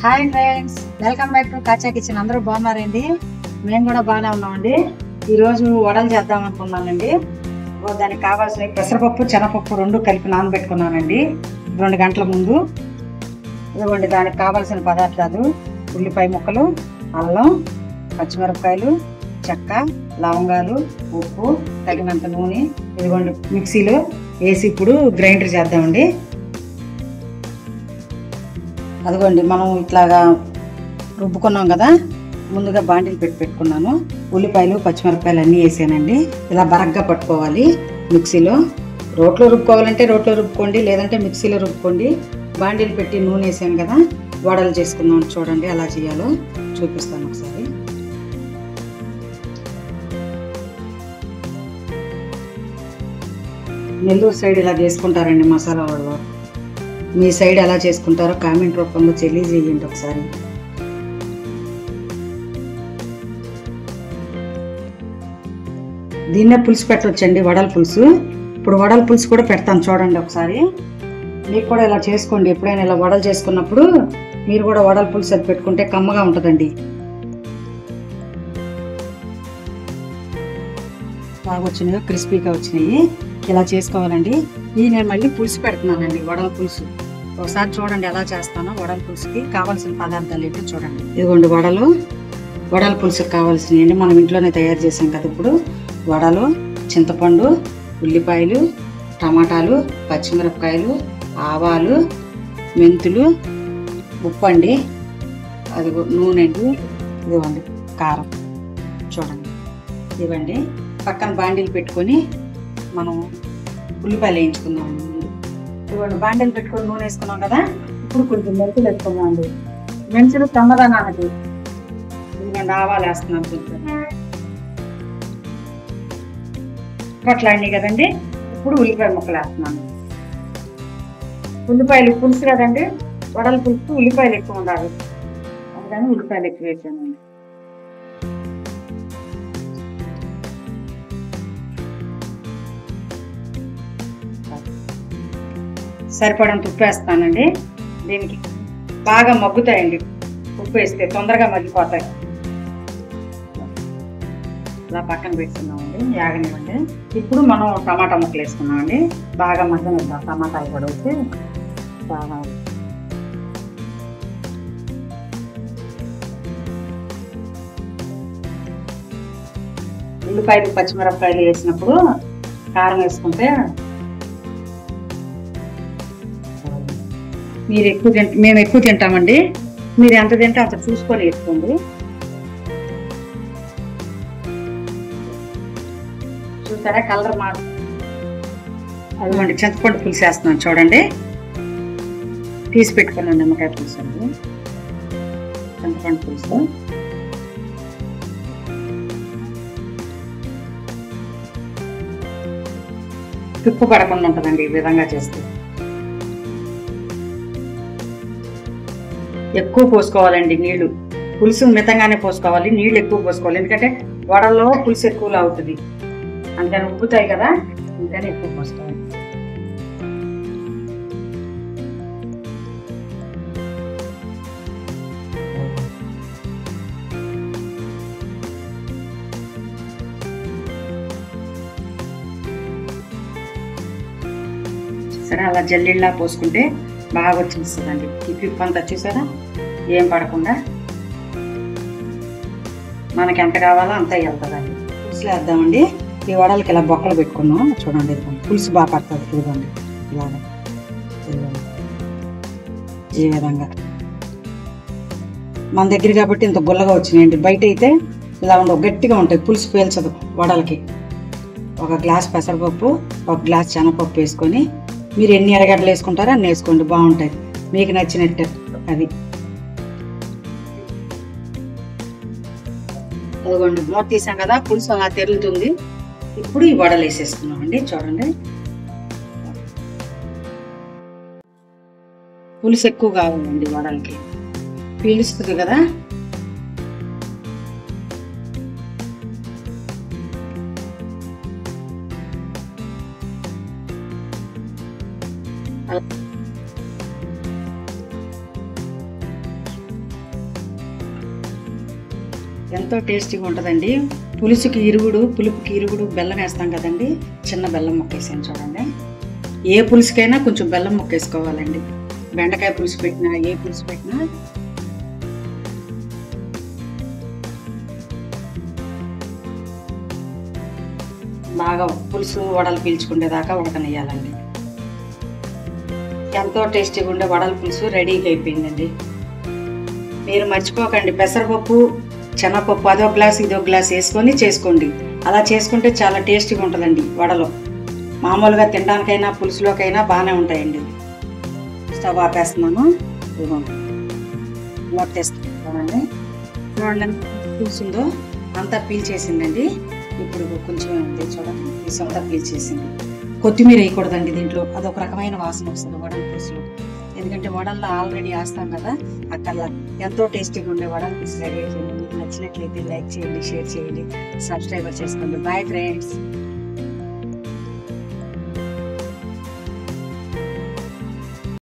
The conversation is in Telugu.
Hi friends, welcome back to కాచా kitchen. అందరూ బాగున్నారండి? మేము కూడా బాగానే ఉన్నామండి. ఈరోజు వడలు చేద్దాం అనుకున్నానండి. దానికి కావాల్సిన పెసరపప్పు, శనగపప్పు రెండు కలిపి నానబెట్టుకున్నానండి 2 గంటల ముందు. ఇదిగోండి దానికి కావాల్సిన పదార్థాలు: ఉల్లిపాయ ముక్కలు, అల్లం, పచ్చిమిరపకాయలు, చెక్క, లవంగాలు, ఉప్పు, తగినంత నూనె. ఇదిగోండి మిక్సీలో వేసి ఇప్పుడు గ్రైండర్ చేద్దామండి. అదిగోండి మనం ఇట్లాగా రుబ్బుకున్నాం కదా, ముందుగా బాండీలు పెట్టుకున్నాను. ఉల్లిపాయలు, పచ్చిమిరపకాయలు అన్నీ వేసానండి. ఇలా బరగ్గా పట్టుకోవాలి. మిక్సీలో రోట్లో రుబ్బుకోవాలంటే రోట్లో రుబ్బుకోండి, లేదంటే మిక్సీలో రుబ్బుకోండి. బాండీలు పెట్టి నూనె వేసాను కదా, వడలు చేసుకుందాం. చూడండి ఎలా చేయాలో చూపిస్తాను ఒకసారి. నెల్లూరు సైడ్ ఇలా చేసుకుంటారండి మసాలా వడలు. మీ సైడ్ ఎలా చేసుకుంటారో కామెంట్ రూపంలో తెలియజేయండి ఒకసారి. దీన్నే పులుసు పెట్టవచ్చండి, వడల పులుసు. ఇప్పుడు వడల పులుసు కూడా పెడతాను చూడండి ఒకసారి. మీకు కూడా ఇలా చేసుకోండి. ఎప్పుడైనా ఇలా వడలు చేసుకున్నప్పుడు మీరు కూడా వడల పులుసు అది పెట్టుకుంటే కమ్మగా ఉంటుందండి. బాగా వచ్చినాయి, క్రిస్పీగా వచ్చినాయి. ఇలా చేసుకోవాలండి. ఇది నేను మళ్ళీ పులుసు పెడుతున్నానండి, వడల పులుసు. ఒకసారి చూడండి ఎలా చేస్తానో. వడల పులుసుకి కావాల్సిన పదార్థాలు ఏంటో చూడండి. ఇదిగోండి వడల పులుసుకి కావాల్సినవి మనం ఇంట్లోనే తయారు చేసాం కదా. ఇప్పుడు వడలు, చింతపండు, ఉల్లిపాయలు, టమాటాలు, పచ్చిమిరపకాయలు, ఆవాలు, మెంతులు, ఉప్పు అండి, అది నూనె అండి, ఇదిగోండి కారం. చూడండి ఇవ్వండి. పక్కన బాండీలు పెట్టుకొని మనం ఉల్లిపాయలు వేయించుకుందామండి. ఇవ్వండి బాండీలు పెట్టుకొని నూనె వేసుకున్నాం కదా. ఇప్పుడు కొంచెం మెంతులు వేసుకుందామండి. మెంతులు తమ్మదనానికి నేను ఆవాలు వేస్తున్నాను. కొంచెం పొట్లాడినాయి కదండి. ఇప్పుడు ఉల్లిపాయ ముక్కలు వేస్తున్నాను. ఉల్లిపాయలు పులుసు కదండి, వడల పులుసు ఉల్లిపాయలు ఎక్కువ ఉండాలి, అందుకని ఉల్లిపాయలు ఎక్కువ వేసానండి. సరిపడంత ఉప్పు వేస్తానండి. దీనికి బాగా మగ్గుతాయండి, ఉప్పు వేస్తే తొందరగా మగ్గిపోతాయి. ఇలా పక్కన పెట్టుకున్నామండి, యాగనివ్వండి. ఇప్పుడు మనం టమాటా ముక్కలు వేసుకున్నామండి. బాగా మగ్గనిద్దాం. టమాటాలు కూడా వచ్చి బాగా ఉల్లిపాయలు, పచ్చిమిరపకాయలు వేసినప్పుడు కారం వేసుకుంటే మేము ఎక్కువ తింటామండి. మీరు ఎంత తింటే అంత చూసుకొని వేసుకోండి. చూసారా కలర్ మారు. అదిగోండి చింతపండు పులుసు వేస్తున్నాను చూడండి. తీసి పెట్టుకున్నాను నిమ్మకాయ పులుసు అండి, చింతపండు పులుసు. తిప్పు పడకుండా ఉంటుందండి ఈ విధంగా చేస్తే. ఎక్కువ పోసుకోవాలండి నీళ్లు. పులుసు మితంగానే పోసుకోవాలి, నీళ్ళు ఎక్కువ పోసుకోవాలి. ఎందుకంటే వడల్లో పులుసు ఎక్కువలో అవుతుంది, అందుకని ఉబ్బుతాయి కదా, అందుకని ఎక్కువ పోసుకోవాలి. సరే అలా జల్లిళ్ళా పోసుకుంటే బాగా వచ్చేస్తుందండి. ఈ పిప్పు అంతా చూసారా, ఏం పడకుండా మనకి ఎంత కావాలో అంత వెళ్తుందండి. పులుసులో వేద్దామండి. ఈ వడలకి ఇలా బొక్కలు పెట్టుకున్నాం చూడండి. ఇదిగోండి పులుసు బాగా పడుతుంది. ఇదిగోండి ఇలాగా, ఇదిగోండి ఈ విధంగా. మన దగ్గర కాబట్టి ఇంత గుల్లగా వచ్చినాయండి. బయట అయితే ఇలా ఉండవు, గట్టిగా ఉంటాయి, పులుసు పీల్చదు. వడలకి 1 గ్లాస్ పెసరపప్పు, 1 గ్లాస్ శనగపప్పు వేసుకొని మీరు ఎన్ని ఎర్రగడ్డలు వేసుకుంటారో అన్ని వేసుకోండి, బాగుంటాయి మీకు నచ్చినట్టు. అది అదిగోండి మూత తీసాం కదా, పులుసు అలా తెరులుతుంది. ఇప్పుడు ఈ వడలు వేసేసుకున్నాం అండి. చూడండి పులుసు ఎక్కువ కావాలండి వడలకి, పీలుస్తుంది కదా. ఎంతో టేస్టీగా ఉంటుందండి. పులుపుకి ఇరుగుడు బెల్లం వేస్తాం కదండి. చిన్న బెల్లం ముక్క వేసాను చూడండి. ఏ పులుసుకైనా కొంచెం బెల్లం ముక్క వేసుకోవాలండి. బెండకాయ పులుసు పెట్టినా ఏ పులుసు పెట్టినా. బాగా పులుసు వడలు పీల్చుకునేదాకా ఉడకనియ్యాలండి. ఎంతో టేస్టీగా ఉండే వడల పులుసు రెడీగా అయిపోయిందండి. మీరు మర్చిపోకండి, పెసరపప్పు శనగపప్పు అదో గ్లాస్ ఇదో గ్లాస్ వేసుకొని చేసుకోండి. అలా చేసుకుంటే చాలా టేస్టీగా ఉంటుందండి వడలు. మామూలుగా తినడానికైనా పులుసులోకైనా బాగానే ఉంటాయండి. స్టవ్ ఆపేస్తున్నాను. మూతేస్తున్నానండి. చూడండి పులుసు ఉందో అంతా పీల్చేసిందండి. ఇప్పుడు కొంచెం ఉంది చూడండి, పీసు అంతా పీల్చేసింది. కొత్తిమీర వేయకూడదండి దీంట్లో, అదొక రకమైన వాసన వస్తుంది వడల పులుసులో. ఎందుకంటే వడల్లో ఆల్రెడీ వేస్తాం కదా అక్కర్లా. ఎంతో టేస్టీగా ఉండే వడల పులుసు రెడీ అయిపోయింది. మీకు నచ్చినట్లయితే లైక్ చేయండి, షేర్ చేయండి, సబ్స్క్రైబర్ చేసుకోండి. Bye friends.